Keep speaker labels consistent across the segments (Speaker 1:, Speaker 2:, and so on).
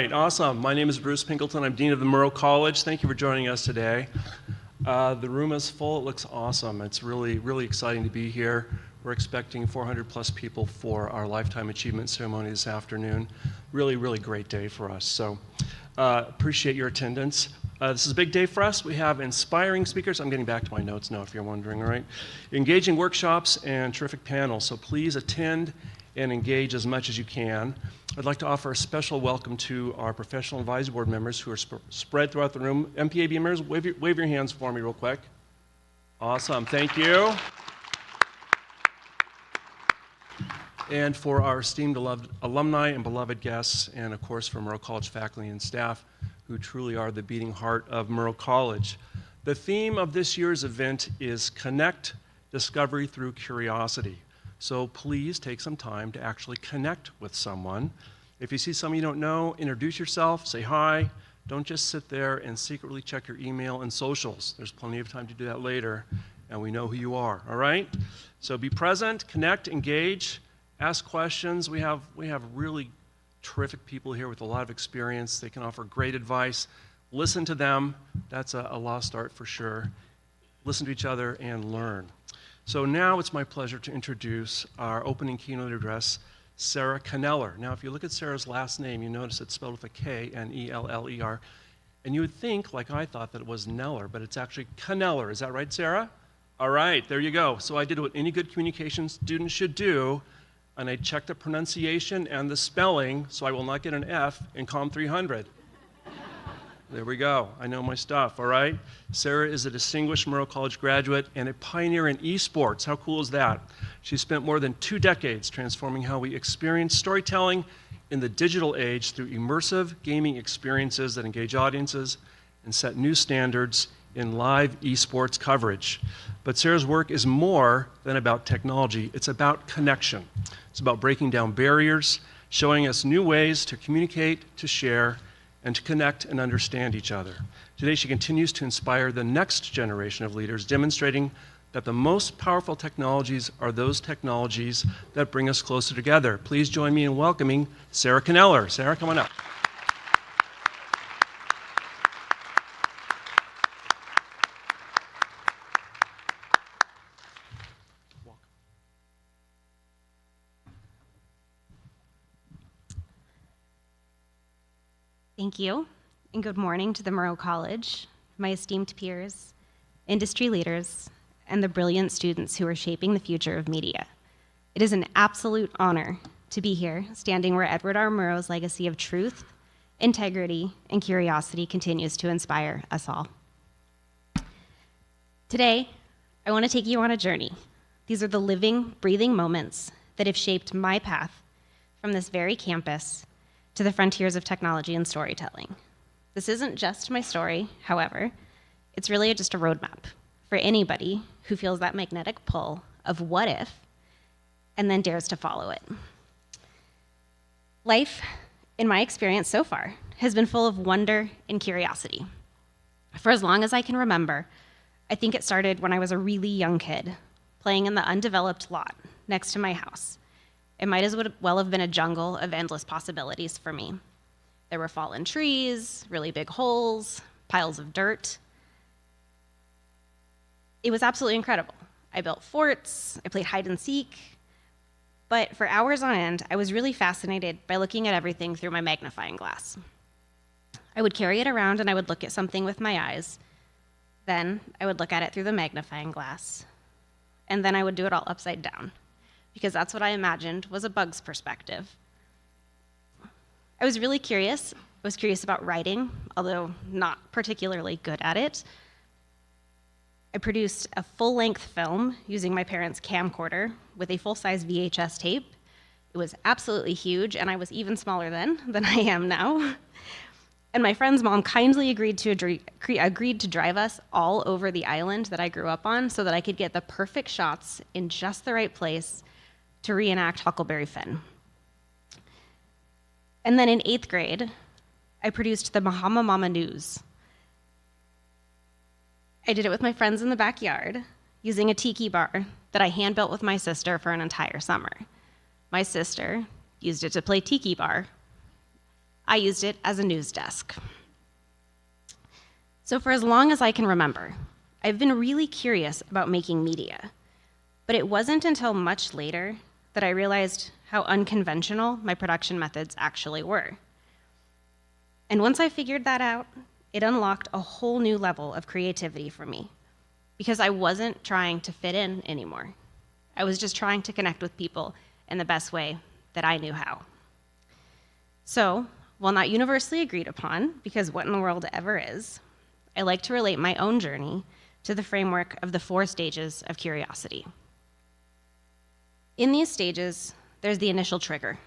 Speaker 1: Right, awesome. My name is Bruce Pinkleton. I'm Dean of the Murrow College. Thank you for joining us today. The room is full. It looks awesome. It's really, really exciting to be here. We're expecting 400 plus people for our Lifetime Achievement Ceremony this afternoon. Really, really great day for us. So appreciate your attendance. This is a big day for us. We have inspiring speakers. I'm getting back to my notes now if you're wondering, all right? Engaging workshops and terrific panels. So please attend and engage as much as you can. I'd like to offer a special welcome to our professional advisory board members who are spread throughout the room. MPAB members, wave your hands for me real quick. Awesome, thank you. And for our esteemed alumni and beloved guests, and of course for Murrow College faculty and staff, who truly are the beating heart of Murrow College. The theme of this year's event is Connect Discovery Through Curiosity. So please take some time to actually connect with someone. If you see someone you don't know, introduce yourself, say hi. Don't just sit there and secretly check your email and socials. There's plenty of time to do that later, and we know who you are, all right? So be present, connect, engage, ask questions. We have really terrific people here with a lot of experience. They can offer great advice. Listen to them. That's a lost art for sure. Listen to each other and learn. So now it's my pleasure to introduce our opening keynote address, Sarah Kneller. Now, if you look at Sarah's last name, you notice it's spelled with a K, N-E-L-L-E-R, and you would think, like I thought, that it was Kneller, but it's actually Kneller. Is that right, Sarah? All right, there you go. So I did what any good communication student should do, and I checked the pronunciation and the spelling, so I will not get an F in COM 300. There we go. I know my stuff, all right? Sarah is a distinguished Murrow College graduate and a pioneer in esports. How cool is that? She spent more than 2 decades transforming how we experience storytelling in the digital age through immersive gaming experiences that engage audiences and set new standards in live esports coverage. But Sarah's work is more than about technology. It's about connection. It's about breaking down barriers, showing us new ways to communicate, to share, and to connect and understand each other. Today, she continues to inspire the next generation of leaders, demonstrating that the most powerful technologies are those technologies that bring us closer together. Please join me in welcoming Sarah Kneller. Sarah, come on up.
Speaker 2: Thank you, and good morning to the Murrow College, my esteemed peers, industry leaders, and the brilliant students who are shaping the future of media. It is an absolute honor to be here, standing where Edward R. Murrow's legacy of truth, integrity, and curiosity continues to inspire us all. Today, I want to take you on a journey. These are the living, breathing moments that have shaped my path from this very campus to the frontiers of technology and storytelling. This isn't just my story, however. It's really just a roadmap for anybody who feels that magnetic pull of what if, and then dares to follow it. Life, in my experience so far, has been full of wonder and curiosity. For as long as I can remember, I think it started when I was a really young kid, playing in the undeveloped lot next to my house. It might as well have been a jungle of endless possibilities for me. There were fallen trees, really big holes, piles of dirt. It was absolutely incredible. I built forts, I played hide and seek, but for hours on end, I was really fascinated by looking at everything through my magnifying glass. I would carry it around and I would look at something with my eyes. Then I would look at it through the magnifying glass. And then I would do it all upside down, because that's what I imagined was a bug's perspective. I was really curious. I was curious about writing, although not particularly good at it. I produced a full-length film using my parents' camcorder with a full-size VHS tape. It was absolutely huge, and I was even smaller then than I am now. And my friend's mom kindly agreed to drive us all over the island that I grew up on so that I could get the perfect shots in just the right place to reenact Huckleberry Finn. And then in 8th grade, I produced the Bahama Mama News. I did it with my friends in the backyard using a tiki bar that I hand-built with my sister for an entire summer. My sister used it to play tiki bar. I used it as a news desk. So for as long as I can remember, I've been really curious about making media, but it wasn't until much later that I realized how unconventional my production methods actually were. And once I figured that out, it unlocked a whole new level of creativity for me, because I wasn't trying to fit in anymore. I was just trying to connect with people in the best way that I knew how. So, while not universally agreed upon, because what in the world ever is, I like to relate my own journey to the framework of the 4 stages of curiosity. In these stages, there's the initial trigger,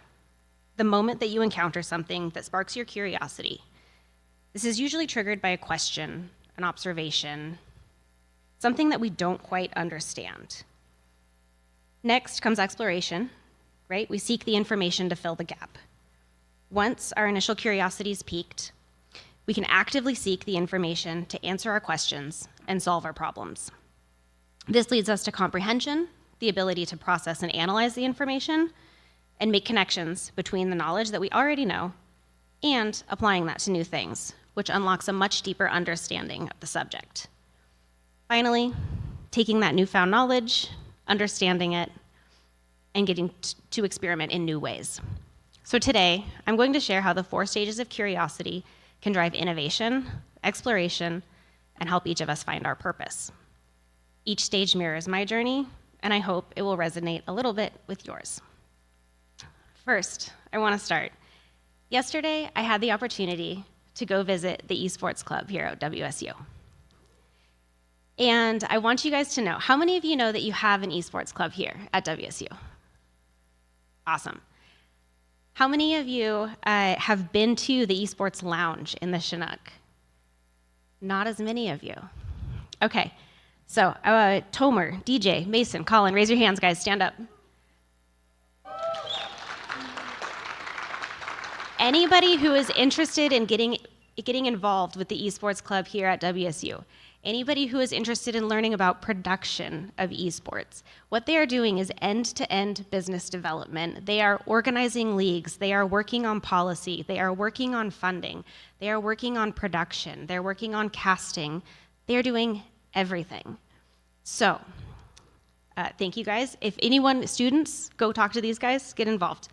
Speaker 2: the moment that you encounter something that sparks your curiosity. This is usually triggered by a question, an observation, something that we don't quite understand. Next comes exploration, right? We seek the information to fill the gap. Once our initial curiosity is piqued, we can actively seek the information to answer our questions and solve our problems. This leads us to comprehension, the ability to process and analyze the information, and make connections between the knowledge that we already know and applying that to new things, which unlocks a much deeper understanding of the subject. Finally, taking that newfound knowledge, understanding it, and getting to experiment in new ways. So today, I'm going to share how the 4 stages of curiosity can drive innovation, exploration, and help each of us find our purpose. Each stage mirrors my journey, and I hope it will resonate a little bit with yours. First, I want to start. Yesterday, I had the opportunity to go visit the esports club here at WSU. And I want you guys to know, how many of you know that you have an esports club here at WSU? Awesome. How many of you have been to the esports lounge in the Chinook? Not as many of you. Okay, so Tomer, DJ, Mason, Colin, raise your hands, guys, stand up. Anybody who is interested in getting involved with the esports club here at WSU, anybody who is interested in learning about production of esports, what they are doing is end-to-end business development. They are organizing leagues, they are working on policy, they are working on funding, they are working on production, they're working on casting, they're doing everything. So, thank you guys. If anyone, students, go talk to these guys, get involved.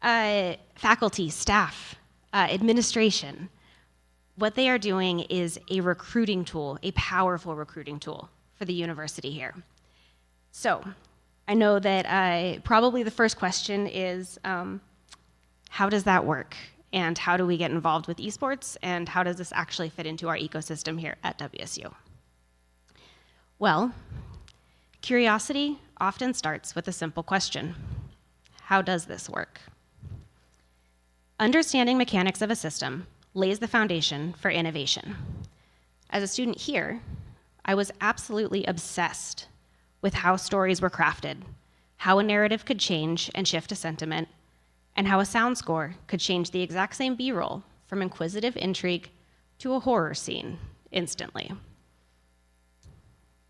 Speaker 2: Faculty, staff, administration, what they are doing is a recruiting tool, a powerful recruiting tool for the university here. So I know that probably the first question is, how does that work? And how do we get involved with esports? And how does this actually fit into our ecosystem here at WSU? Well, curiosity often starts with a simple question. How does this work? Understanding mechanics of a system lays the foundation for innovation. As a student here, I was absolutely obsessed with how stories were crafted, how a narrative could change and shift a sentiment, and how a sound score could change the exact same B-roll from inquisitive intrigue to a horror scene instantly.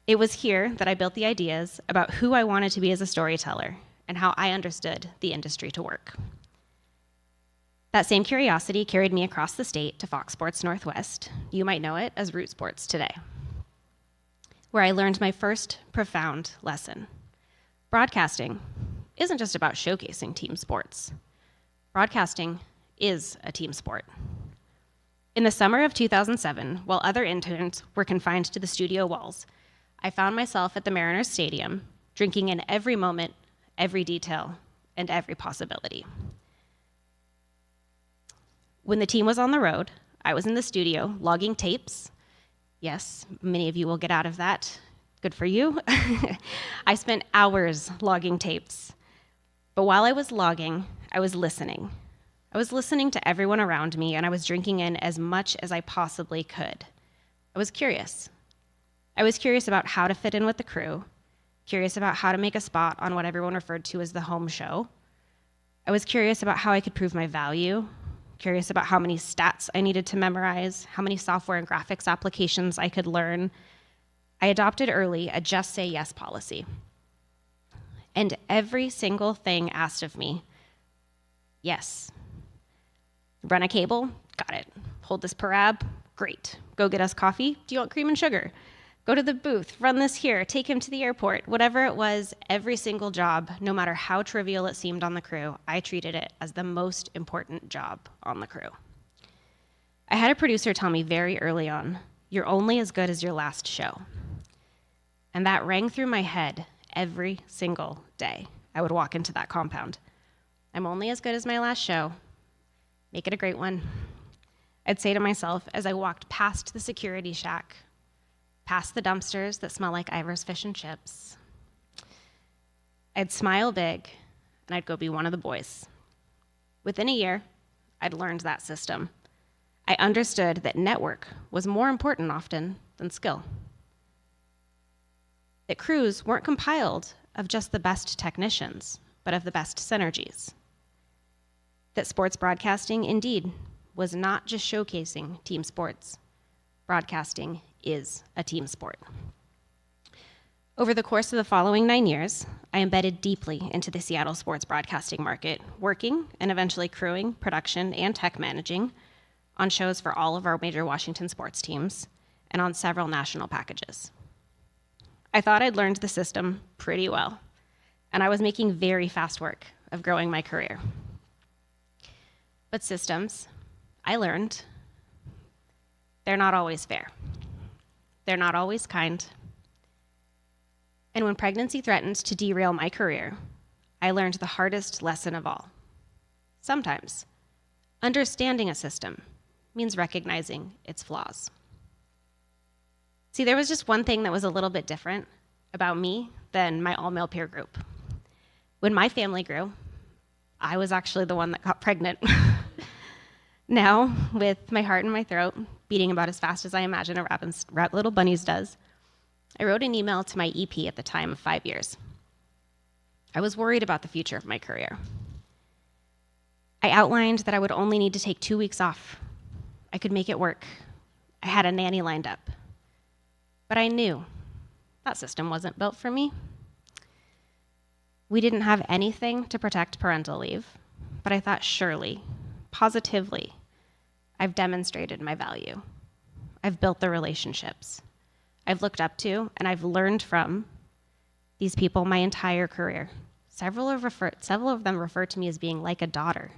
Speaker 2: It was here that I built the ideas about who I wanted to be as a storyteller and how I understood the industry to work. That same curiosity carried me across the state to Fox Sports Northwest. You might know it as Root Sports today, where I learned my first profound lesson. Broadcasting isn't just about showcasing team sports. Broadcasting is a team sport. In the summer of 2007, while other interns were confined to the studio walls, I found myself at the Mariners Stadium, drinking in every moment, every detail, and every possibility. When the team was on the road, I was in the studio logging tapes. Yes, many of you will get out of that. Good for you. I spent hours logging tapes. But while I was logging, I was listening. I was listening to everyone around me, and I was drinking in as much as I possibly could. I was curious. I was curious about how to fit in with the crew, curious about how to make a spot on what everyone referred to as the home show. I was curious about how I could prove my value, curious about how many stats I needed to memorize, how many software and graphics applications I could learn. I adopted early a just say yes policy. And every single thing asked of me, yes. Run a cable? Got it. Hold this parab? Great. Go get us coffee? Do you want cream and sugar? Go to the booth, run this here, take him to the airport. Whatever it was, every single job, no matter how trivial it seemed on the crew, I treated it as the most important job on the crew. I had a producer tell me very early on, you're only as good as your last show. And that rang through my head every single day I would walk into that compound. I'm only as good as my last show. Make it a great one. I'd say to myself as I walked past the security shack, past the dumpsters that smell like Ivar's fish and chips. I'd smile big, and I'd go be one of the boys. Within a year, I'd learned that system. I understood that network was more important often than skill. That crews weren't compiled of just the best technicians, but of the best synergies. That sports broadcasting, indeed, was not just showcasing team sports. Broadcasting is a team sport. Over the course of the following 9 years, I embedded deeply into the Seattle sports broadcasting market, working and eventually crewing, production, and tech managing on shows for all of our major Washington sports teams and on several national packages. I thought I'd learned the system pretty well, and I was making very fast work of growing my career. But systems, I learned, they're not always fair. They're not always kind. And when pregnancy threatened to derail my career, I learned the hardest lesson of all. Sometimes, understanding a system means recognizing its flaws. See, there was just one thing that was a little bit different about me than my all-male peer group. When my family grew, I was actually the one that got pregnant. Now, with my heart in my throat, beating about as fast as I imagine a little bunny's does, I wrote an email to my EP at the time of 5 years. I was worried about the future of my career. I outlined that I would only need to take 2 weeks off. I could make it work. I had a nanny lined up. But I knew that system wasn't built for me. We didn't have anything to protect parental leave, but I thought surely, positively, I've demonstrated my value. I've built the relationships I've looked up to, and I've learned from these people my entire career. Several of them refer to me as being like a daughter.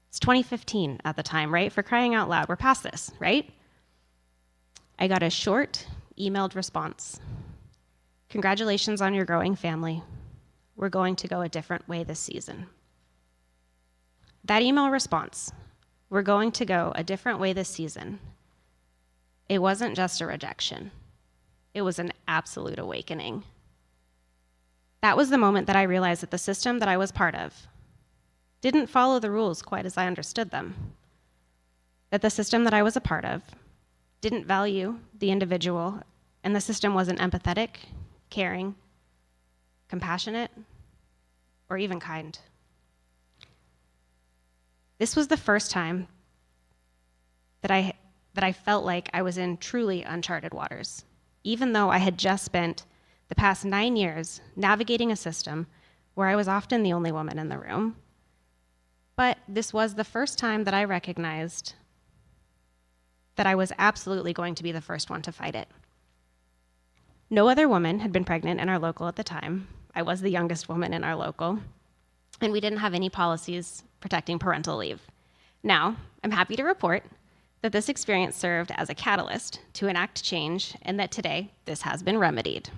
Speaker 2: It's 2015 at the time, right? For crying out loud, we're past this, right? I got a short, emailed response. Congratulations on your growing family. We're going to go a different way this season. That email response, we're going to go a different way this season, it wasn't just a rejection. It was an absolute awakening. That was the moment that I realized that the system that I was part of didn't follow the rules quite as I understood them. That the system that I was a part of didn't value the individual, and the system wasn't empathetic, caring, compassionate, or even kind. This was the first time that I felt like I was in truly uncharted waters, even though I had just spent the past 9 years navigating a system where I was often the only woman in the room. But this was the first time that I recognized that I was absolutely going to be the first one to fight it. No other woman had been pregnant in our local at the time. I was the youngest woman in our local, and we didn't have any policies protecting parental leave. Now, I'm happy to report that this experience served as a catalyst to enact change, and that today this has been remedied.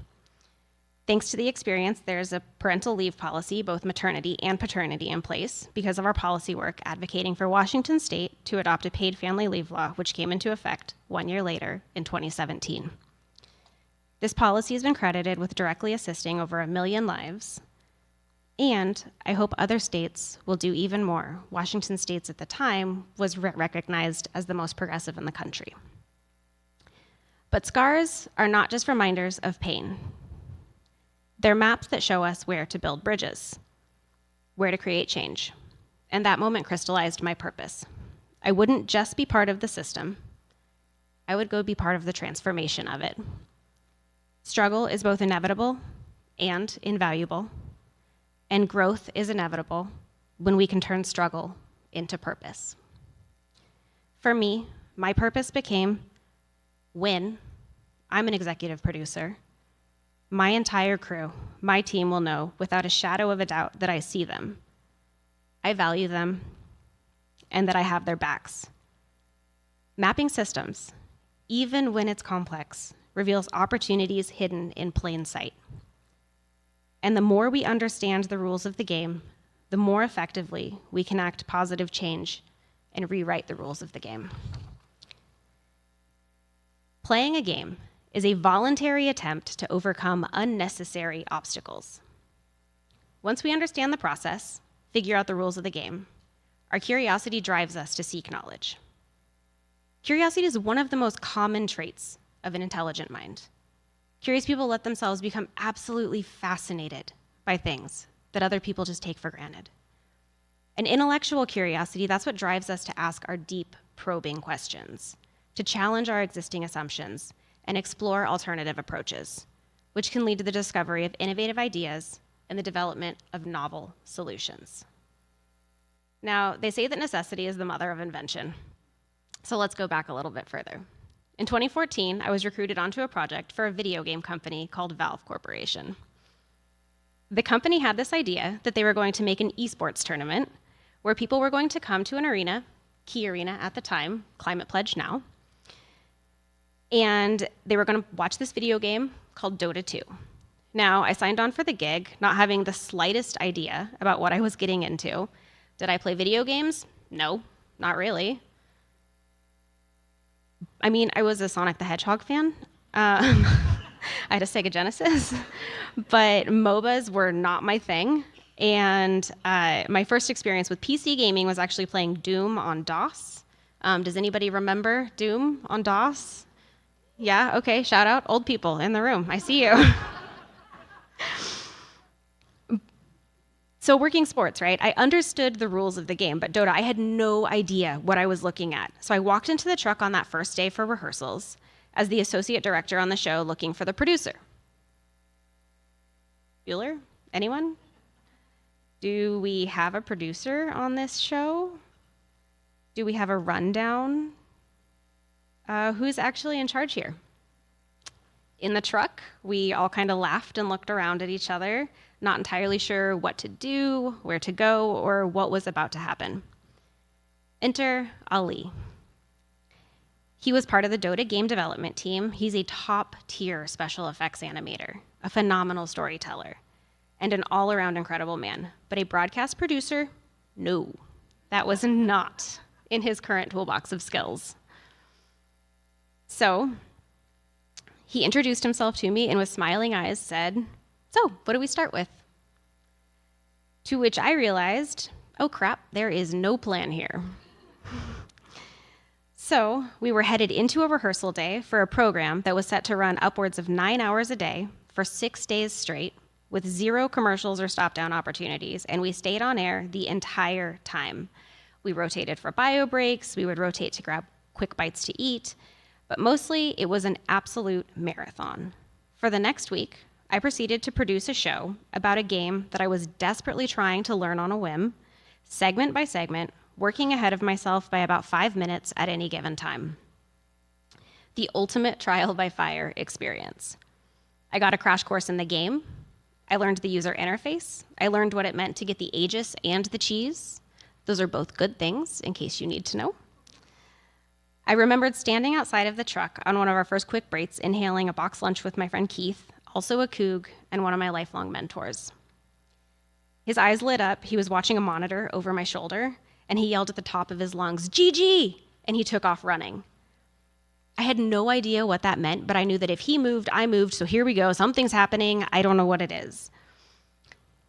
Speaker 2: Thanks to the experience, there's a parental leave policy, both maternity and paternity, in place because of our policy work advocating for Washington State to adopt a paid family leave law, which came into effect 1 year later in 2017. This policy has been credited with directly assisting over 1 million lives, and I hope other states will do even more. Washington State at the time was recognized as the most progressive in the country. But scars are not just reminders of pain. They're maps that show us where to build bridges, where to create change. And that moment crystallized my purpose. I wouldn't just be part of the system. I would go be part of the transformation of it. Struggle is both inevitable and invaluable. And growth is inevitable when we can turn struggle into purpose. For me, my purpose became when I'm an executive producer, my entire crew, my team will know without a shadow of a doubt that I see them, I value them, and that I have their backs. Mapping systems, even when it's complex, reveals opportunities hidden in plain sight. And the more we understand the rules of the game, the more effectively we can act positive change and rewrite the rules of the game. Playing a game is a voluntary attempt to overcome unnecessary obstacles. Once we understand the process, figure out the rules of the game, our curiosity drives us to seek knowledge. Curiosity is one of the most common traits of an intelligent mind. Curious people let themselves become absolutely fascinated by things that other people just take for granted. An intellectual curiosity, that's what drives us to ask our deep, probing questions, to challenge our existing assumptions, and explore alternative approaches, which can lead to the discovery of innovative ideas and the development of novel solutions. Now, they say that necessity is the mother of invention. So let's go back a little bit further. In 2014, I was recruited onto a project for a video game company called Valve Corporation. The company had this idea that they were going to make an esports tournament where people were going to come to an arena, Key Arena at the time, Climate Pledge now, and they were going to watch this video game called Dota 2. Now, I signed on for the gig, not having the slightest idea about what I was getting into. Did I play video games? No, not really. I mean, I was a Sonic the Hedgehog fan. I had a Sega Genesis, but MOBAs were not my thing. And my first experience with PC gaming was actually playing Doom on DOS. Does anybody remember Doom on DOS? Yeah, okay, shout out, old people in the room, I see you. So working sports, right? I understood the rules of the game, but Dota, I had no idea what I was looking at. So I walked into the truck on that first day for rehearsals as the associate director on the show looking for the producer. Bueller? Anyone? Do we have a producer on this show? Do we have a rundown? Who's actually in charge here? In the truck, we all kind of laughed and looked around at each other, not entirely sure what to do, where to go, or what was about to happen. Enter Ali. He was part of the Dota game development team. He's a top-tier special effects animator, a phenomenal storyteller, and an all-around incredible man. But a broadcast producer? No, that was not in his current toolbox of skills. So he introduced himself to me and with smiling eyes said, "So, what do we start with?" To which I realized, oh crap, there is no plan here. So we were headed into a rehearsal day for a program that was set to run upwards of 9 hours a day for 6 days straight with 0 commercials or stop-down opportunities, and we stayed on air the entire time. We rotated for bio breaks, we would rotate to grab quick bites to eat, but mostly it was an absolute marathon. For the next week, I proceeded to produce a show about a game that I was desperately trying to learn on a whim, segment by segment, working ahead of myself by about 5 minutes at any given time. The ultimate trial by fire experience. I got a crash course in the game. I learned the user interface. I learned what it meant to get the Aegis and the cheese. Those are both good things, in case you need to know. I remembered standing outside of the truck on one of our first quick breaks, inhaling a box lunch with my friend Keith, also a Coug, and one of my lifelong mentors. His eyes lit up, he was watching a monitor over my shoulder, and he yelled at the top of his lungs, "GG!" and he took off running. I had no idea what that meant, but I knew that if he moved, I moved, so here we go, something's happening, I don't know what it is.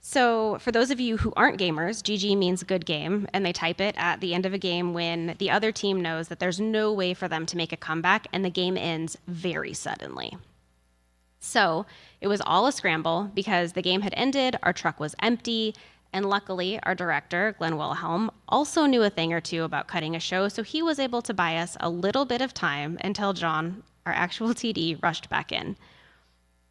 Speaker 2: So for those of you who aren't gamers, GG means good game, and they type it at the end of a game when the other team knows that there's no way for them to make a comeback and the game ends very suddenly. So it was all a scramble because the game had ended, our truck was empty, and luckily our director, Glenn Wilhelm, also knew a thing or two about cutting a show, so he was able to buy us a little bit of time until John, our actual TD, rushed back in.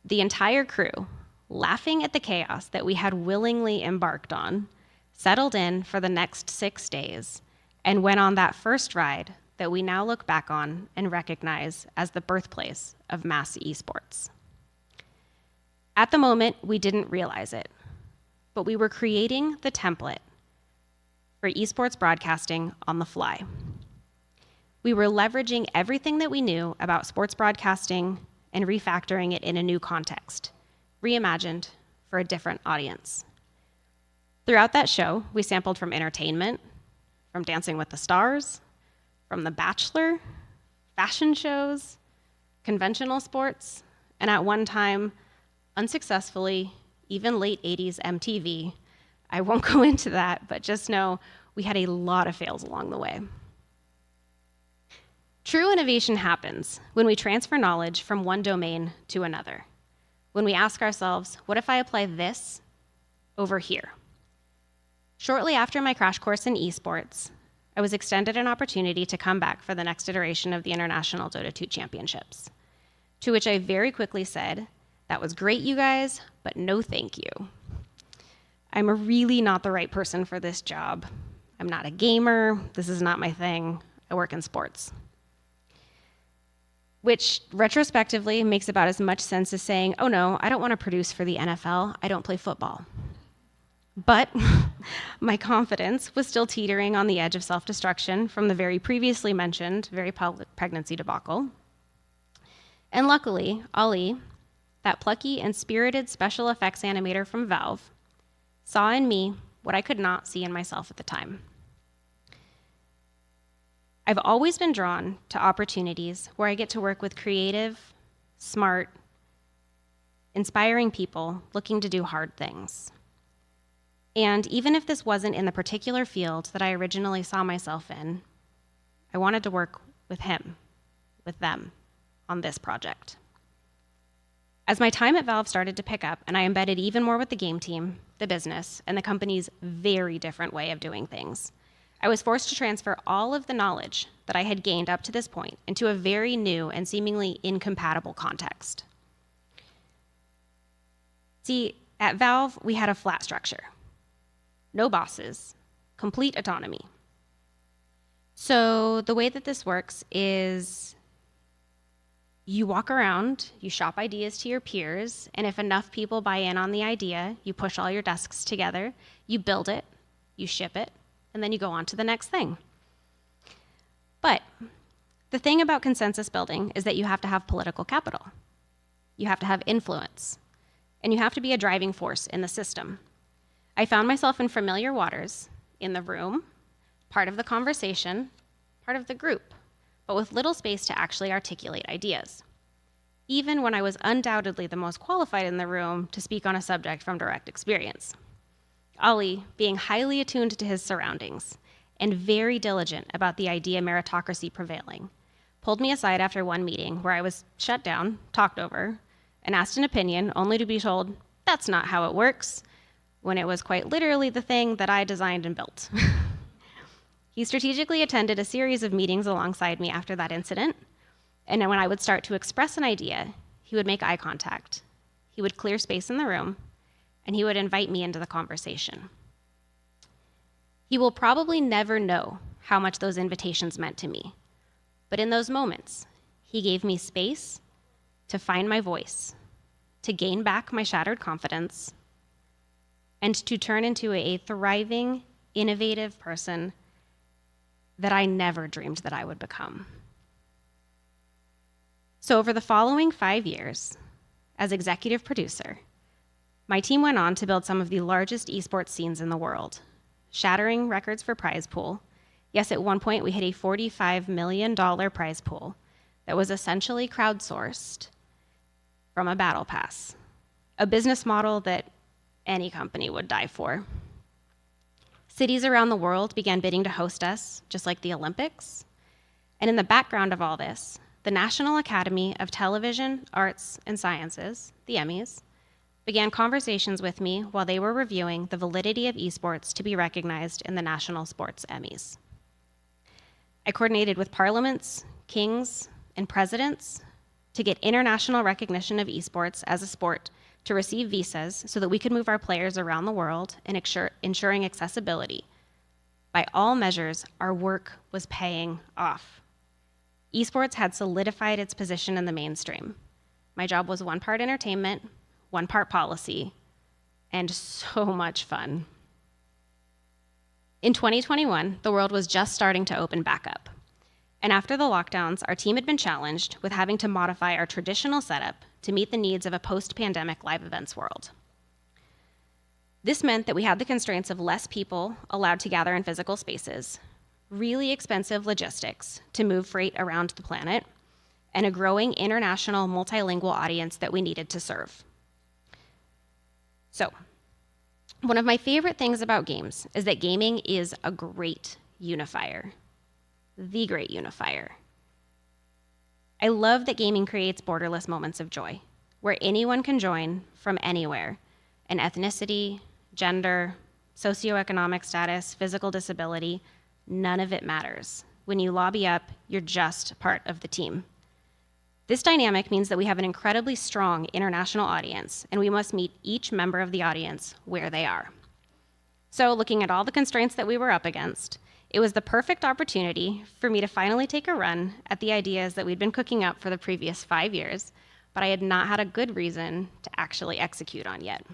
Speaker 2: The entire crew, laughing at the chaos that we had willingly embarked on, settled in for the next 6 days and went on that first ride that we now look back on and recognize as the birthplace of mass esports. At the moment, we didn't realize it, but we were creating the template for esports broadcasting on the fly. We were leveraging everything that we knew about sports broadcasting and refactoring it in a new context, reimagined for a different audience. Throughout that show, we sampled from entertainment, from Dancing with the Stars, from The Bachelor, fashion shows, conventional sports, and at one time, unsuccessfully, even late 80s MTV. I won't go into that, but just know we had a lot of fails along the way. True innovation happens when we transfer knowledge from one domain to another. When we ask ourselves, what if I apply this over here? Shortly after my crash course in esports, I was extended an opportunity to come back for the next iteration of the International Dota 2 Championships, to which I very quickly said, that was great, you guys, but no thank you. I'm really not the right person for this job. I'm not a gamer. This is not my thing. I work in sports. Which retrospectively makes about as much sense as saying, oh no, I don't want to produce for the NFL. I don't play football. But my confidence was still teetering on the edge of self-destruction from the very previously mentioned very public pregnancy debacle. And luckily, Ali, that plucky and spirited special effects animator from Valve, saw in me what I could not see in myself at the time. I've always been drawn to opportunities where I get to work with creative, smart, inspiring people looking to do hard things. And even if this wasn't in the particular field that I originally saw myself in, I wanted to work with him, with them, on this project. As my time at Valve started to pick up and I embedded even more with the game team, the business, and the company's very different way of doing things, I was forced to transfer all of the knowledge that I had gained up to this point into a very new and seemingly incompatible context. See, at Valve, we had a flat structure. No bosses, complete autonomy. So the way that this works is you walk around, you shop ideas to your peers, and if enough people buy in on the idea, you push all your desks together, you build it, you ship it, and then you go on to the next thing. But the thing about consensus building is that you have to have political capital. You have to have influence, and you have to be a driving force in the system. I found myself in familiar waters, in the room, part of the conversation, part of the group, but with little space to actually articulate ideas, even when I was undoubtedly the most qualified in the room to speak on a subject from direct experience. Ali, being highly attuned to his surroundings and very diligent about the idea meritocracy prevailing, pulled me aside after one meeting where I was shut down, talked over, and asked an opinion only to be told, that's not how it works, when it was quite literally the thing that I designed and built. He strategically attended a series of meetings alongside me after that incident, and when I would start to express an idea, he would make eye contact. He would clear space in the room, and he would invite me into the conversation. He will probably never know how much those invitations meant to me, but in those moments, he gave me space to find my voice, to gain back my shattered confidence, and to turn into a thriving, innovative person that I never dreamed that I would become. So over the following 5 years, as executive producer, my team went on to build some of the largest esports scenes in the world, shattering records for prize pool. Yes, at one point we hit a $45 million prize pool that was essentially crowdsourced from a battle pass, a business model that any company would die for. Cities around the world began bidding to host us, just like the Olympics. And in the background of all this, the National Academy of Television, Arts, and Sciences, the Emmys, began conversations with me while they were reviewing the validity of esports to be recognized in the National Sports Emmys. I coordinated with parliaments, kings, and presidents to get international recognition of esports as a sport, to receive visas so that we could move our players around the world and ensuring accessibility. By all measures, our work was paying off. Esports had solidified its position in the mainstream. My job was one part entertainment, one part policy, and so much fun. In 2021, the world was just starting to open back up. And after the lockdowns, our team had been challenged with having to modify our traditional setup to meet the needs of a post-pandemic live events world. This meant that we had the constraints of less people allowed to gather in physical spaces, really expensive logistics to move freight around the planet, and a growing international multilingual audience that we needed to serve. So, one of my favorite things about games is that gaming is a great unifier. The great unifier. I love that gaming creates borderless moments of joy, where anyone can join from anywhere, an ethnicity, gender, socioeconomic status, physical disability, none of it matters. When you lobby up, you're just part of the team. This dynamic means that we have an incredibly strong international audience, and we must meet each member of the audience where they are. So, looking at all the constraints that we were up against, it was the perfect opportunity for me to finally take a run at the ideas that we'd been cooking up for the previous 5 years, but I had not had a good reason to actually execute on yet.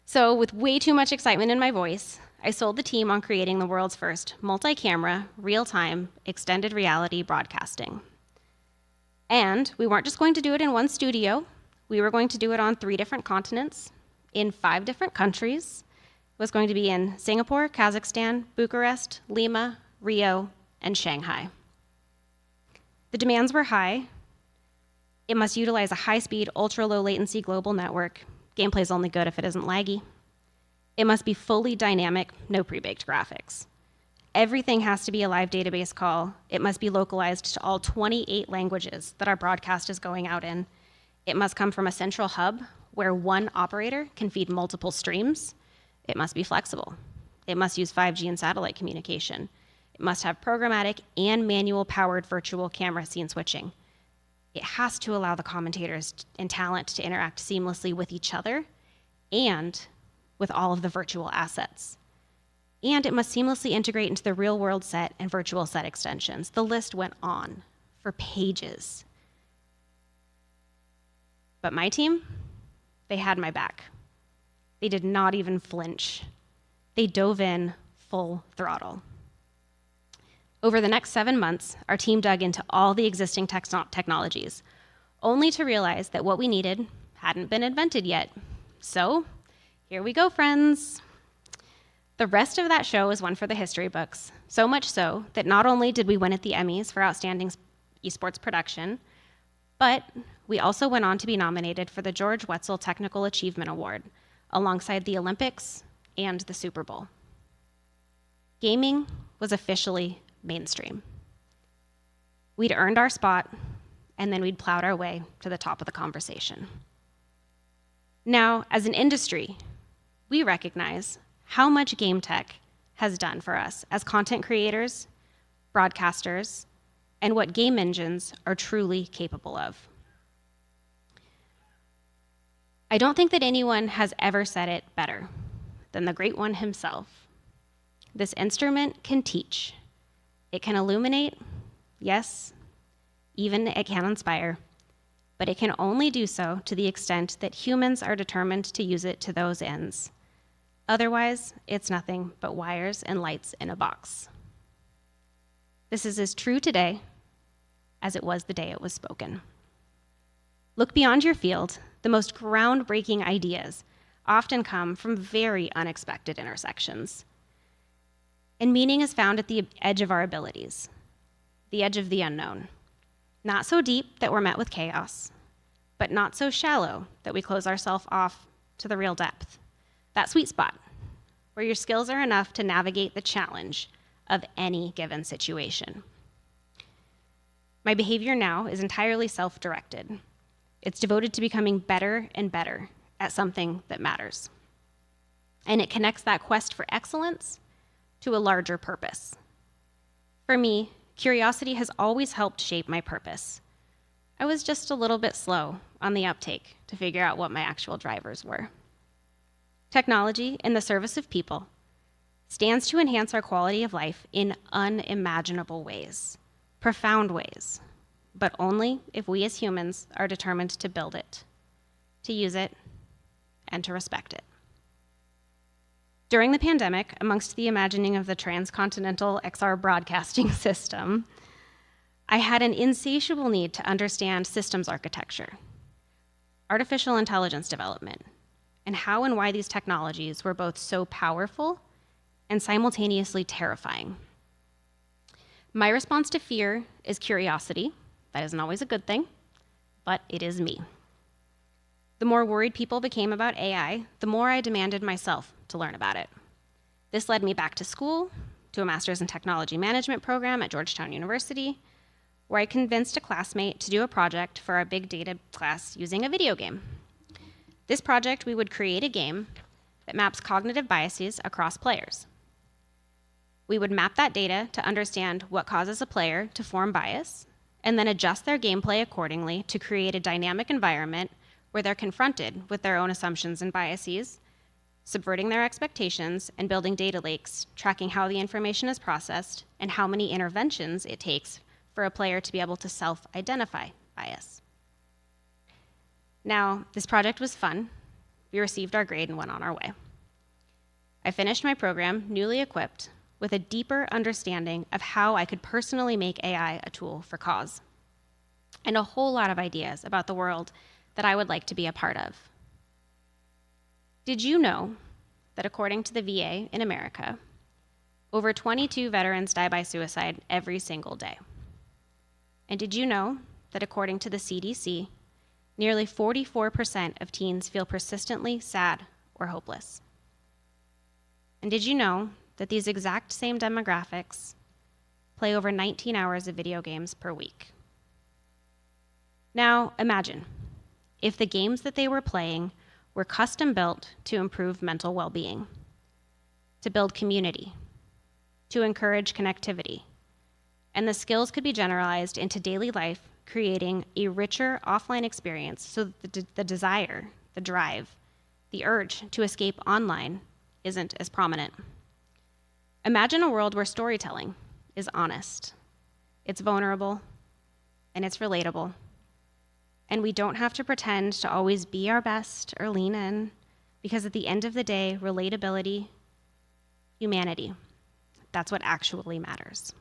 Speaker 2: So, with way too much excitement in my voice, I sold the team on creating the world's first multi-camera, real-time, extended reality broadcasting. And we weren't just going to do it in one studio. We were going to do it on 3 different continents, in 5 different countries. It was going to be in Singapore, Kazakhstan, Bucharest, Lima, Rio, and Shanghai. The demands were high. It must utilize a high-speed, ultra-low latency global network. Gameplay is only good if it isn't laggy. It must be fully dynamic, no pre-baked graphics. Everything has to be a live database call. It must be localized to all 28 languages that our broadcast is going out in. It must come from a central hub where one operator can feed multiple streams. It must be flexible. It must use 5G and satellite communication. It must have programmatic and manual powered virtual camera scene switching. It has to allow the commentators and talent to interact seamlessly with each other and with all of the virtual assets. And it must seamlessly integrate into the real-world set and virtual set extensions. The list went on for pages. But my team, they had my back. They did not even flinch. They dove in full throttle. Over the next 7 months, our team dug into all the existing technologies, only to realize that what we needed hadn't been invented yet. So, here we go, friends. The rest of that show is one for the history books, so much so that not only did we win at the Emmys for Outstanding Esports Production, but we also went on to be nominated for the George Wetzel Technical Achievement Award, alongside the Olympics and the Super Bowl. Gaming was officially mainstream. We'd earned our spot, and then we'd plowed our way to the top of the conversation. Now, as an industry, we recognize how much game tech has done for us as content creators, broadcasters, and what game engines are truly capable of. I don't think that anyone has ever said it better than the great one himself. This instrument can teach. It can illuminate, yes, even it can inspire, but it can only do so to the extent that humans are determined to use it to those ends. Otherwise, it's nothing but wires and lights in a box. This is as true today as it was the day it was spoken. Look beyond your field. The most groundbreaking ideas often come from very unexpected intersections. And meaning is found at the edge of our abilities, the edge of the unknown. Not so deep that we're met with chaos, but not so shallow that we close ourselves off to the real depth. That sweet spot, where your skills are enough to navigate the challenge of any given situation. My behavior now is entirely self-directed. It's devoted to becoming better and better at something that matters. And it connects that quest for excellence to a larger purpose. For me, curiosity has always helped shape my purpose. I was just a little bit slow on the uptake to figure out what my actual drivers were. Technology in the service of people stands to enhance our quality of life in unimaginable ways. profound ways, but only if we as humans are determined to build it, to use it, and to respect it. During the pandemic, amongst the imagining of the transcontinental XR broadcasting system, I had an insatiable need to understand systems architecture, artificial intelligence development, and how and why these technologies were both so powerful and simultaneously terrifying. My response to fear is curiosity. That isn't always a good thing, but it is me. The more worried people became about AI, the more I demanded myself to learn about it. This led me back to school, to a master's in technology management program at Georgetown University, where I convinced a classmate to do a project for our big data class using a video game. This project, we would create a game that maps cognitive biases across players. We would map that data to understand what causes a player to form bias, and then adjust their gameplay accordingly to create a dynamic environment where they're confronted with their own assumptions and biases, subverting their expectations, and building data lakes, tracking how the information is processed and how many interventions it takes for a player to be able to self-identify bias. Now, this project was fun. We received our grade and went on our way. I finished my program newly equipped with a deeper understanding of how I could personally make AI a tool for cause, and a whole lot of ideas about the world that I would like to be a part of. Did you know that according to the VA in America, over 22 veterans die by suicide every single day? And did you know that according to the CDC, nearly 44% of teens feel persistently sad or hopeless? And did you know that these exact same demographics play over 19 hours of video games per week? Now, imagine if the games that they were playing were custom built to improve mental well-being, to build community, to encourage connectivity, and the skills could be generalized into daily life, creating a richer offline experience so that the desire, the drive, the urge to escape online isn't as prominent. Imagine a world where storytelling is honest, it's vulnerable, and it's relatable. And we don't have to pretend to always be our best or lean in, because at the end of the day, relatability, humanity, that's what actually matters.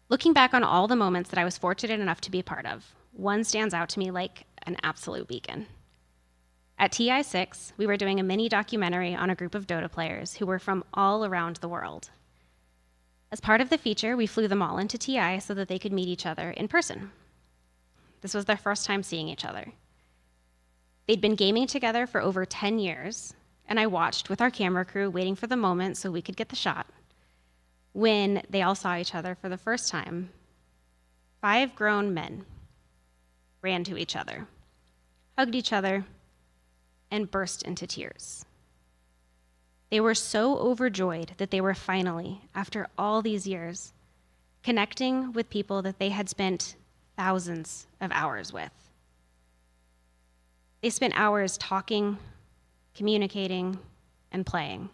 Speaker 2: Looking back on all the moments that I was fortunate enough to be a part of, one stands out to me like an absolute beacon. At TI6, we were doing a mini documentary on a group of Dota players who were from all around the world. As part of the feature, we flew them all into TI so that they could meet each other in person. This was their first time seeing each other. They'd been gaming together for over 10 years, and I watched with our camera crew waiting for the moment so we could get the shot. When they all saw each other for the first time, 5 grown men ran to each other, hugged each other, and burst into tears. They were so overjoyed that they were finally, after all these years, connecting with people that they had spent thousands of hours with. They spent hours talking, communicating, and playing.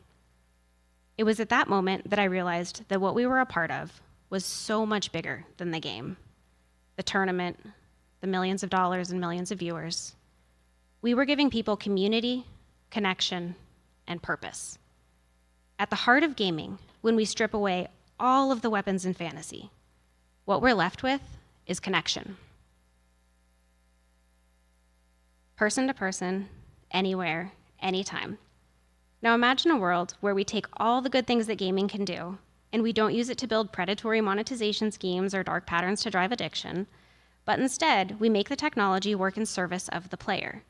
Speaker 2: It was at that moment that I realized that what we were a part of was so much bigger than the game, the tournament, the millions of dollars and millions of viewers. We were giving people community, connection, and purpose. At the heart of gaming, when we strip away all of the weapons in fantasy, what we're left with is connection. Person to person, anywhere, anytime. Now imagine a world where we take all the good things that gaming can do, and we don't use it to build predatory monetization schemes or dark patterns to drive addiction, but instead we make the technology work in service of the player.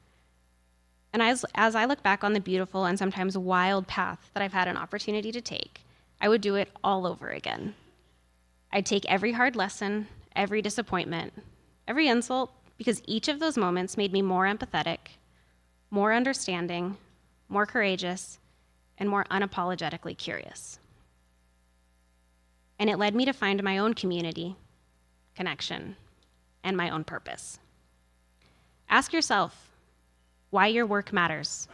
Speaker 2: And as I look back on the beautiful and sometimes wild path that I've had an opportunity to take, I would do it all over again. I'd take every hard lesson, every disappointment, every insult, because each of those moments made me more empathetic, more understanding, more courageous, and more unapologetically curious. And it led me to find my own community, connection, and my own purpose. Ask yourself why your work matters,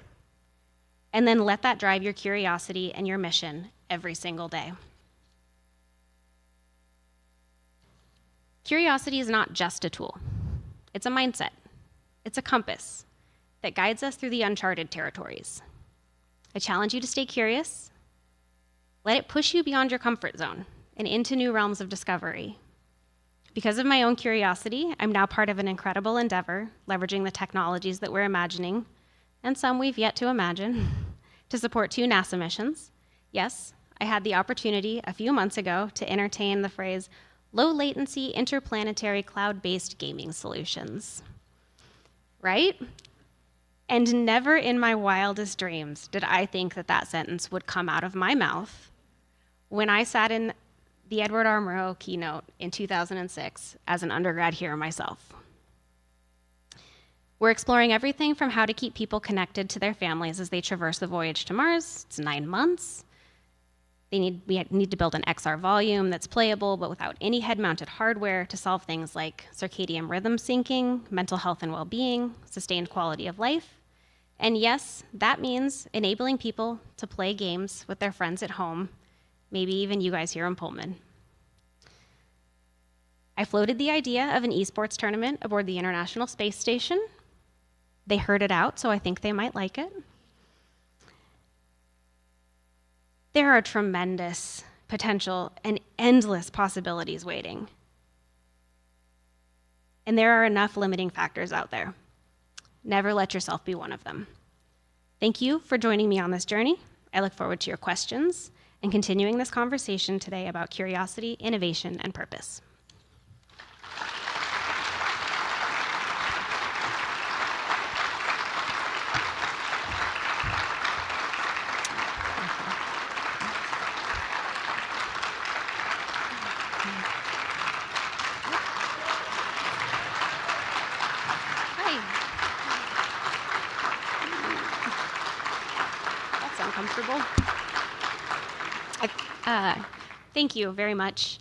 Speaker 2: and then let that drive your curiosity and your mission every single day. Curiosity is not just a tool. It's a mindset. It's a compass that guides us through the uncharted territories. I challenge you to stay curious. Let it push you beyond your comfort zone and into new realms of discovery. Because of my own curiosity, I'm now part of an incredible endeavor, leveraging the technologies that we're imagining, and some we've yet to imagine, to support 2 NASA missions. Yes, I had the opportunity a few months ago to entertain the phrase low latency interplanetary cloud-based gaming solutions. Right? And never in my wildest dreams did I think that that sentence would come out of my mouth when I sat in the Edward R. Murrow Keynote in 2006 as an undergrad here myself. We're exploring everything from how to keep people connected to their families as they traverse the voyage to Mars. It's 9 months. We need to build an XR volume that's playable but without any head-mounted hardware to solve things like circadian rhythm syncing, mental health and well-being, sustained quality of life. And yes, that means enabling people to play games with their friends at home, maybe even you guys here in Pullman. I floated the idea of an esports tournament aboard the International Space Station. They heard it out, so I think they might like it. There are tremendous potential and endless possibilities waiting. And there are enough limiting factors out there. Never let yourself be one of them. Thank you for joining me on this journey. I look forward to your questions and continuing this conversation today about curiosity, innovation, and purpose. Comfortable. Thank you very much.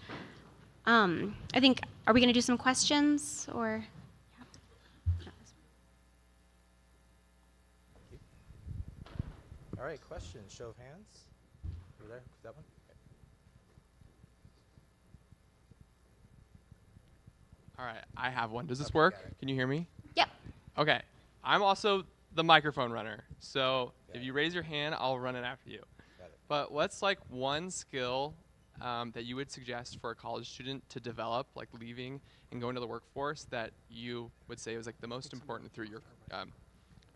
Speaker 2: I think, are we going to do some questions or?
Speaker 3: All right, questions, show of hands. Over there, that one.
Speaker 4: All right, I have one. Does this work? Can you hear me?
Speaker 2: Yep.
Speaker 4: Okay. I'm also the microphone runner. So if you raise your hand, I'll run it after you. But what's like one skill that you would suggest for a college student to develop, like leaving and going to the workforce, that you would say was like the most important through your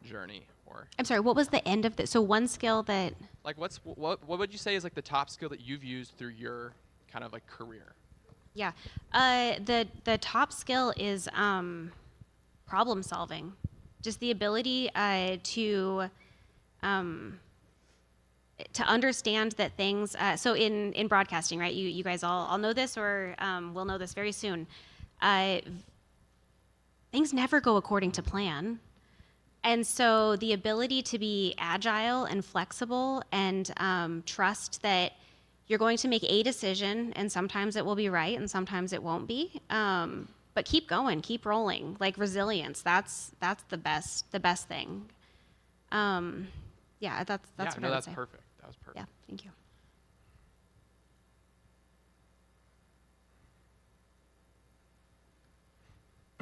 Speaker 4: journey? Or
Speaker 2: I'm sorry, what was the end of this? So one skill that...
Speaker 4: like what would you say is like the top skill that you've used through your kind of like career?
Speaker 2: Yeah. The top skill is problem solving. Just the ability to understand that things, so in broadcasting, right, you guys all know this or will know this very soon. Things never go according to plan. And so the ability to be agile and flexible and trust that you're going to make a decision and sometimes it will be right and sometimes it won't be. But keep going, keep rolling. Like resilience, that's the best thing. Yeah, that's what I would
Speaker 4: that's
Speaker 2: say.
Speaker 4: perfect. That was perfect.
Speaker 2: Yeah, thank you.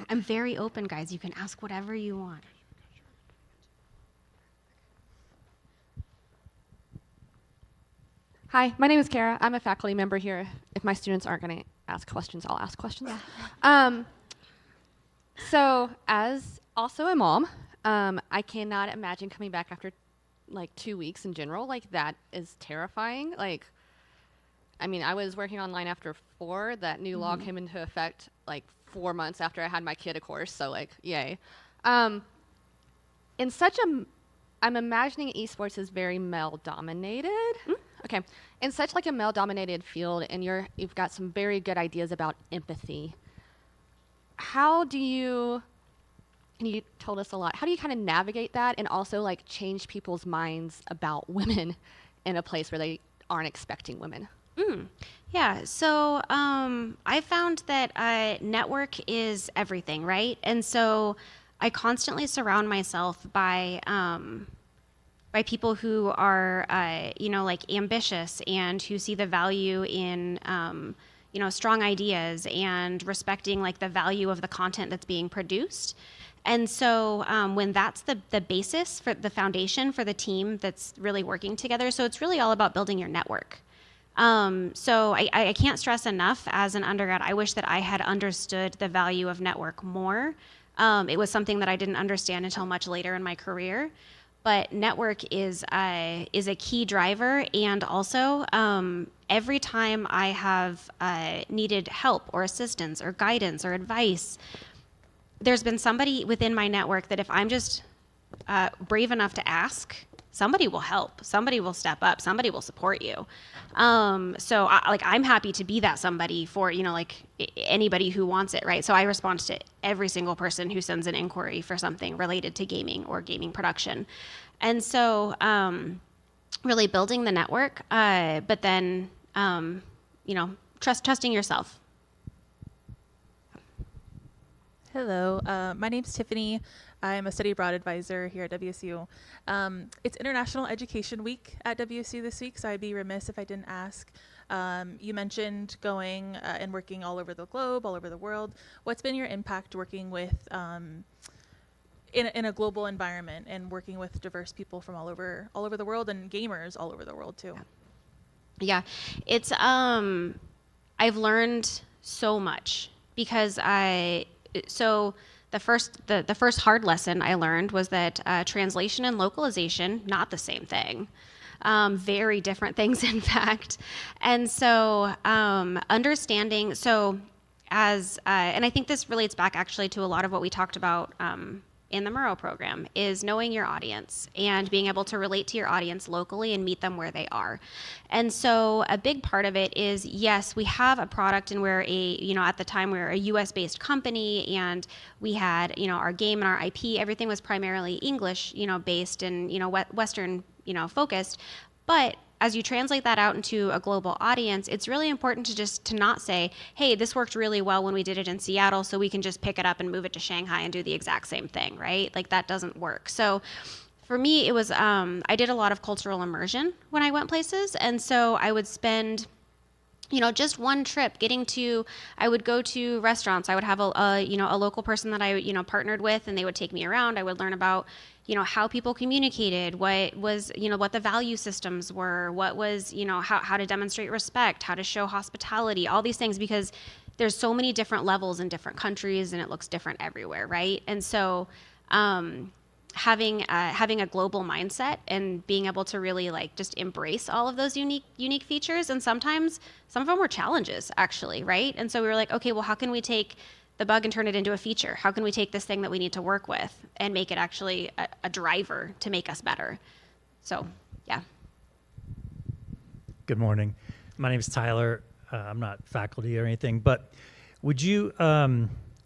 Speaker 2: I'm very open, guys. You can ask whatever you want.
Speaker 5: Hi, my name is Kara. I'm a faculty member here. If my students aren't going to ask questions, I'll ask questions. Yeah. So as also a mom, I cannot imagine coming back after like 2 weeks in general. Like that is terrifying. Like, I mean, I was working online after 4. That new law came into effect like 4 months after I had my kid, of course. So like, yay. I'm imagining esports is very male dominated. Okay, in such like a male dominated field, and you've got some very good ideas about empathy. Can you told us a lot, how do you kind of navigate that and also like change people's minds about women in a place where they aren't expecting women?
Speaker 2: Yeah, so I found that network is everything, right? And so I constantly surround myself by people who are, like ambitious and who see the value in, strong ideas and respecting like the value of the content that's being produced. And so when that's the basis for the foundation for the team that's really working together, so it's really all about building your network. So I can't stress enough as an undergrad, I wish that I had understood the value of network more. It was something that I didn't understand until much later in my career. But network is a key driver, and also every time I have needed help or assistance or guidance or advice, there's been somebody within my network that if I'm just brave enough to ask, somebody will help, somebody will step up, somebody will support you. So I'm happy to be that somebody for, anybody who wants it, right? So I respond to every single person who sends an inquiry for something related to gaming or gaming production. And so really building the network, but then, trusting yourself.
Speaker 6: Hello, my name's Tiffany. I'm a study abroad advisor here at WSU. It's International Education Week at WSU this week, so I'd be remiss if I didn't ask. You mentioned going and working all over the globe, all over the world. What's been your impact working with in a global environment and working with diverse people from all over the world and gamers all over the world too?
Speaker 2: Yeah, it's I've learned so much because the first hard lesson I learned was that translation and localization, not the same thing. Very different things, in fact. And so understanding, and I think this relates back actually to a lot of what we talked about in the Murrow program, is knowing your audience and being able to relate to your audience locally and meet them where they are. And so a big part of it is, yes, we have a product and we're at the time we were a US based company, and we had, our game and our IP, everything was primarily English, based and, Western, focused. But as you translate that out into a global audience, it's really important to not say, hey, this worked really well when we did it in Seattle, so we can just pick it up and move it to Shanghai and do the exact same thing, right? Like, that doesn't work. So for me, it was, I did a lot of cultural immersion when I went places. And so I would spend, just one trip I would go to restaurants. I would have a local person that I, partnered with, and they would take me around. I would learn about, how people communicated, what was, what the value systems were, what was, how to demonstrate respect, how to show hospitality, all these things, because there's so many different levels in different countries and it looks different everywhere, right? And so having a global mindset and being able to really just embrace all of those unique features, and sometimes some of them were challenges actually, right? And so we were like, okay, well, how can we take the bug and turn it into a feature? How can we take this thing that we need to work with and make it actually a driver to make us better? So, yeah.
Speaker 7: Good morning. My name is Tyler. I'm not faculty or anything, but would you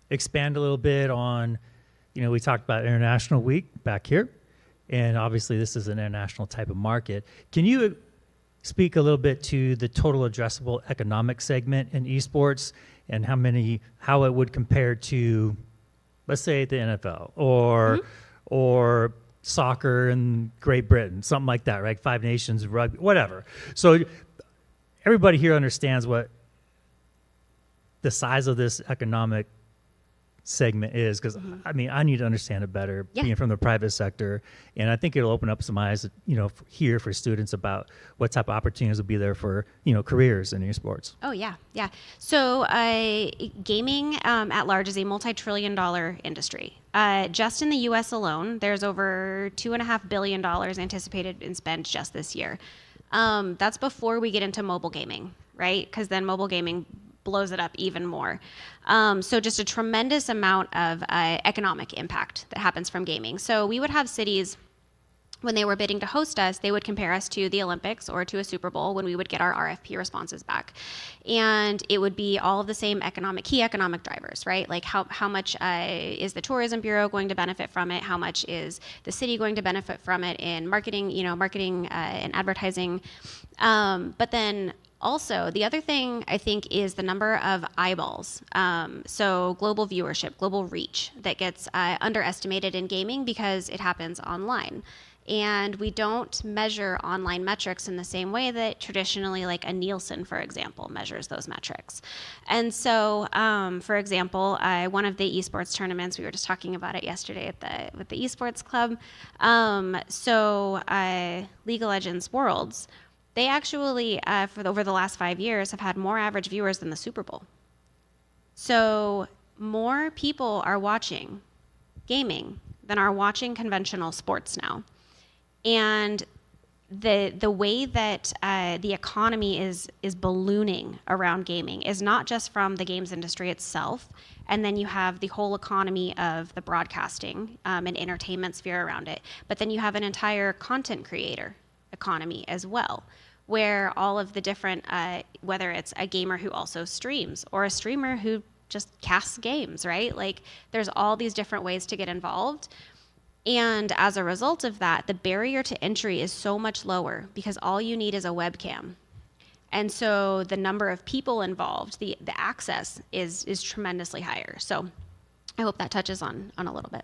Speaker 7: expand a little bit on, we talked about International Week back here, and obviously this is an international type of market. Can you speak a little bit to the total addressable economic segment in esports and how it would compare to, let's say, the NFL or soccer in Great Britain, something like that, right? Five Nations, rugby, whatever. So everybody here understands what the size of this economic segment is, because I need to understand it better, being from the private sector, and I think it'll open up some eyes, here for students about what type of opportunities will be there for, careers in esports.
Speaker 2: Oh yeah. So gaming at large is a multi-trillion-dollar industry. Just in the U.S. alone, there's over $2.5 billion anticipated in spend just this year. That's before we get into mobile gaming, right? Because then mobile gaming blows it up even more. So just a tremendous amount of economic impact that happens from gaming. So we would have cities, when they were bidding to host us, they would compare us to the Olympics or to a Super Bowl when we would get our RFP responses back. And it would be all of the same key economic drivers, right? Like how much is the Tourism Bureau going to benefit from it? How much is the city going to benefit from it in marketing and advertising? But then also, the other thing I think is the number of eyeballs. So global viewership, global reach that gets underestimated in gaming because it happens online. And we don't measure online metrics in the same way that traditionally, like a Nielsen, for example, measures those metrics. And so, for example, one of the esports tournaments, we were just talking about it yesterday with the esports club. League of Legends Worlds, they actually, over the last 5 years, have had more average viewers than the Super Bowl. So more people are watching gaming than are watching conventional sports now. And the way that the economy is ballooning around gaming is not just from the games industry itself, and then you have the whole economy of the broadcasting and entertainment sphere around it, but then you have an entire content creator economy as well, where all of the different, whether it's a gamer who also streams or a streamer who just casts games, right? Like there's all these different ways to get involved. And as a result of that, the barrier to entry is so much lower because all you need is a webcam. And so the number of people involved, the access is tremendously higher. So I hope that touches on a little bit.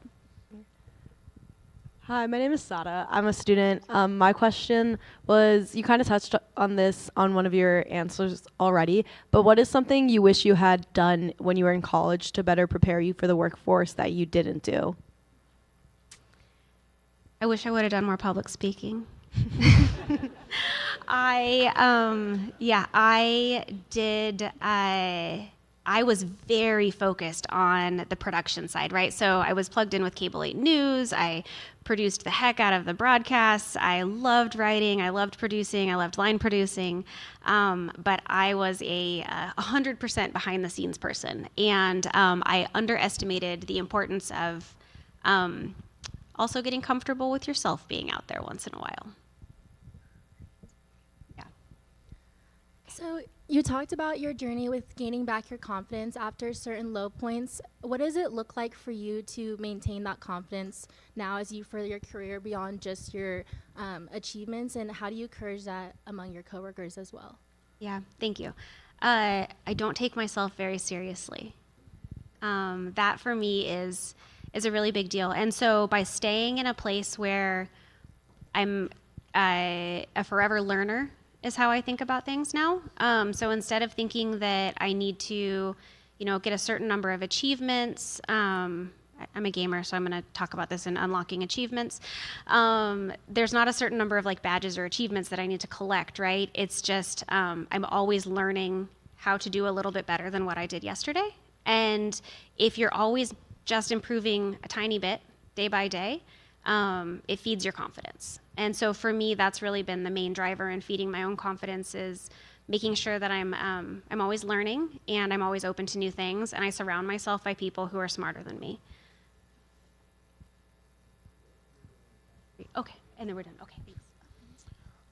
Speaker 8: Hi, my name is Sada. I'm a student. My question was, you kind of touched on this on one of your answers already, but what is something you wish you had done when you were in college to better prepare you for the workforce that you didn't do?
Speaker 2: I wish I would have done more public speaking. I was very focused on the production side, right? So I was plugged in with Cable 8 News. I produced the heck out of the broadcasts. I loved writing. I loved producing. I loved line producing. But I was a 100% behind the scenes person. And I underestimated the importance of also getting comfortable with yourself being out there once in a while. Yeah.
Speaker 9: So you talked about your journey with gaining back your confidence after certain low points. What does it look like for you to maintain that confidence now as you further your career beyond just your achievements, and how do you encourage that among your coworkers as well?
Speaker 2: Yeah, thank you. I don't take myself very seriously. That for me is a really big deal. And so by staying in a place where I'm a forever learner is how I think about things now. So instead of thinking that I need to, get a certain number of achievements, I'm a gamer, so I'm going to talk about this in unlocking achievements. There's not a certain number of like badges or achievements that I need to collect, right? It's just I'm always learning how to do a little bit better than what I did yesterday. And if you're always just improving a tiny bit day by day, it feeds your confidence. And so for me, that's really been the main driver in feeding my own confidence, is making sure that I'm always learning and I'm always open to new things, and I surround myself by people who are smarter than me. Okay, and then we're done. Okay, thanks.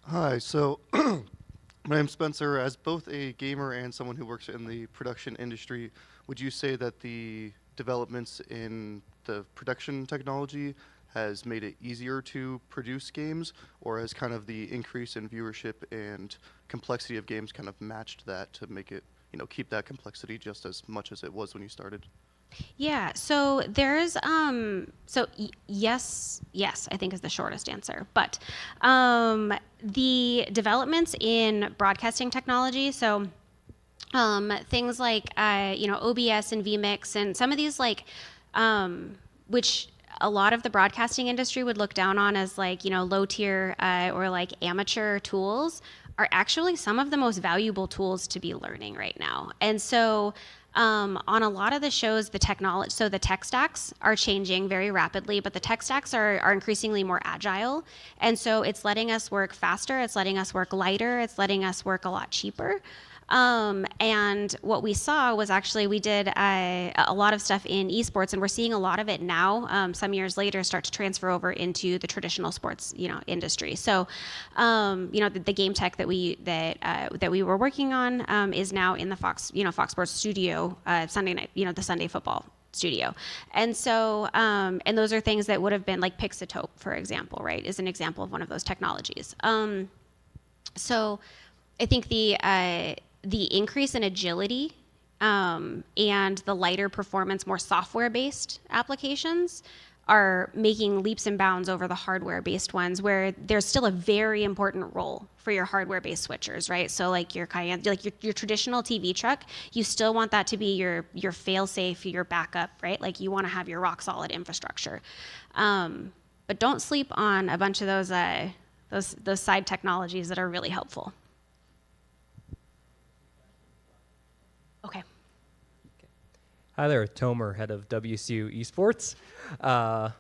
Speaker 10: Hi, so my name's Spencer. As both a gamer and someone who works in the production industry, would you say that the developments in the production technology has made it easier to produce games, or has kind of the increase in viewership and complexity of games kind of matched that to make it, keep that complexity just as much as it was when you started?
Speaker 2: Yeah, so there's yes, I think is the shortest answer. But the developments in broadcasting technology, so things like OBS and vMix and some of these which a lot of the broadcasting industry would look down on as low tier or like amateur tools, are actually some of the most valuable tools to be learning right now. And so on a lot of the shows, the technology, so the tech stacks are changing very rapidly, but the tech stacks are increasingly more agile. And so it's letting us work faster, it's letting us work lighter, it's letting us work a lot cheaper. And what we saw was actually we did a lot of stuff in esports, and we're seeing a lot of it now, some years later, start to transfer over into the traditional sports, industry. So, the game tech that we were working on is now in the Fox Sports studio Sunday night, the Sunday football studio. And so, and those are things that would have been like Pixatope, for example, right, is an example of one of those technologies. So I think the increase in agility and the lighter performance, more software-based applications are making leaps and bounds over the hardware-based ones, where there's still a very important role for your hardware-based switchers, right? So like your your traditional TV truck, you still want that to be your fail-safe, your backup, right? Like you want to have your rock-solid infrastructure, but don't sleep on a bunch of those side technologies that are really helpful. Okay.
Speaker 11: Hi there, Tomer, head of WSU Esports. Kind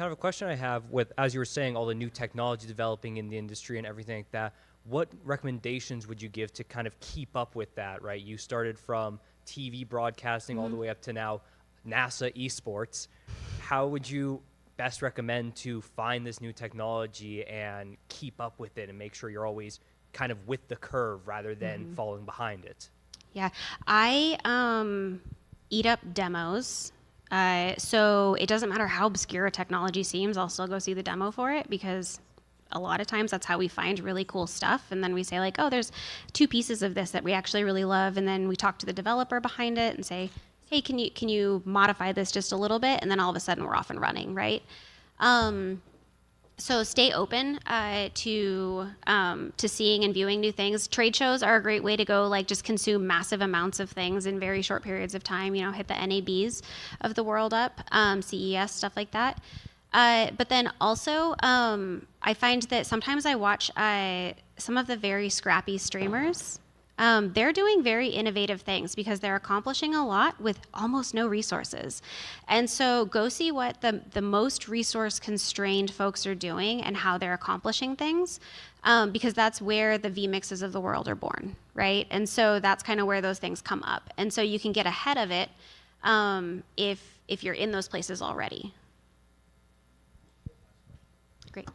Speaker 11: of a question I have with, as you were saying, all the new technology developing in the industry and everything like that, what recommendations would you give to kind of keep up with that, right? You started from TV broadcasting all the way up to now NASA Esports. How would you best recommend to find this new technology and keep up with it and make sure you're always kind of with the curve rather than following behind it?
Speaker 2: Yeah, I eat up demos. So it doesn't matter how obscure a technology seems, I'll still go see the demo for it, because a lot of times that's how we find really cool stuff. And then we say like, oh, there's 2 pieces of this that we actually really love. And then we talk to the developer behind it and say, hey, can you modify this just a little bit? And then all of a sudden we're off and running, right? So stay open to seeing and viewing new things. Trade shows are a great way to go, like just consume massive amounts of things in very short periods of time. You know, hit the NABs of the world up, CES, stuff like that. But then also, I find that sometimes I watch some of the very scrappy streamers. They're doing very innovative things because they're accomplishing a lot with almost no resources. And so go see what the most resource constrained folks are doing and how they're accomplishing things, because that's where the vMixes of the world are born, right? And so that's kind of where those things come up. And so you can get ahead of it if you're in those places already. Great.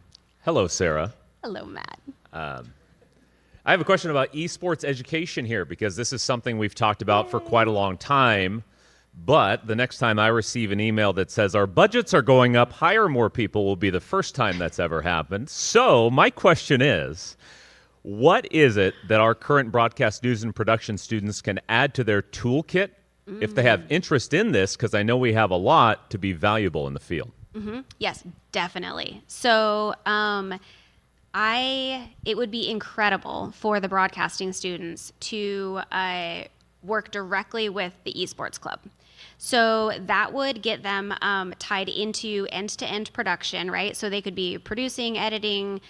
Speaker 12: Hello, Sarah.
Speaker 2: Hello, Matt.
Speaker 12: I have a question about esports education here, because this is something we've talked about for quite a long time. But the next time I receive an email that says our budgets are going up, hire more people, will be the first time that's ever happened. So my question is, what is it that our current broadcast news and production students can add to their toolkit if they have interest in this? Because I know we have a lot to be valuable in the field.
Speaker 2: Yes, definitely. So it would be incredible for the broadcasting students to work directly with the esports club. So that would get them tied into end-to-end production, right? So they could be producing, editing,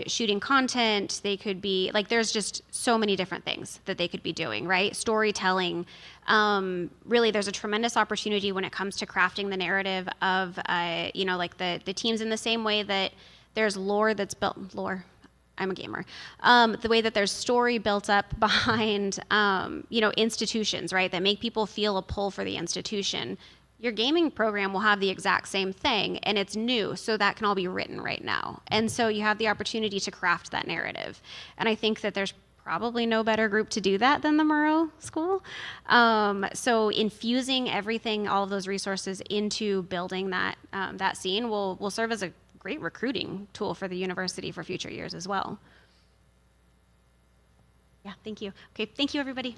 Speaker 2: shooting content. They could be, like, there's just so many different things that they could be doing, right? Storytelling. Really, there's a tremendous opportunity when it comes to crafting the narrative of, like the teams, in the same way that there's lore that's built, I'm a gamer. The way that there's story built up behind, institutions, right, that make people feel a pull for the institution. Your gaming program will have the exact same thing, and it's new, so that can all be written right now. And so you have the opportunity to craft that narrative. And I think that there's probably no better group to do that than the Murrow School. So infusing everything, all of those resources into building that scene will serve as a great recruiting tool for the university for future years as well. Yeah, thank you. Okay, thank you, everybody.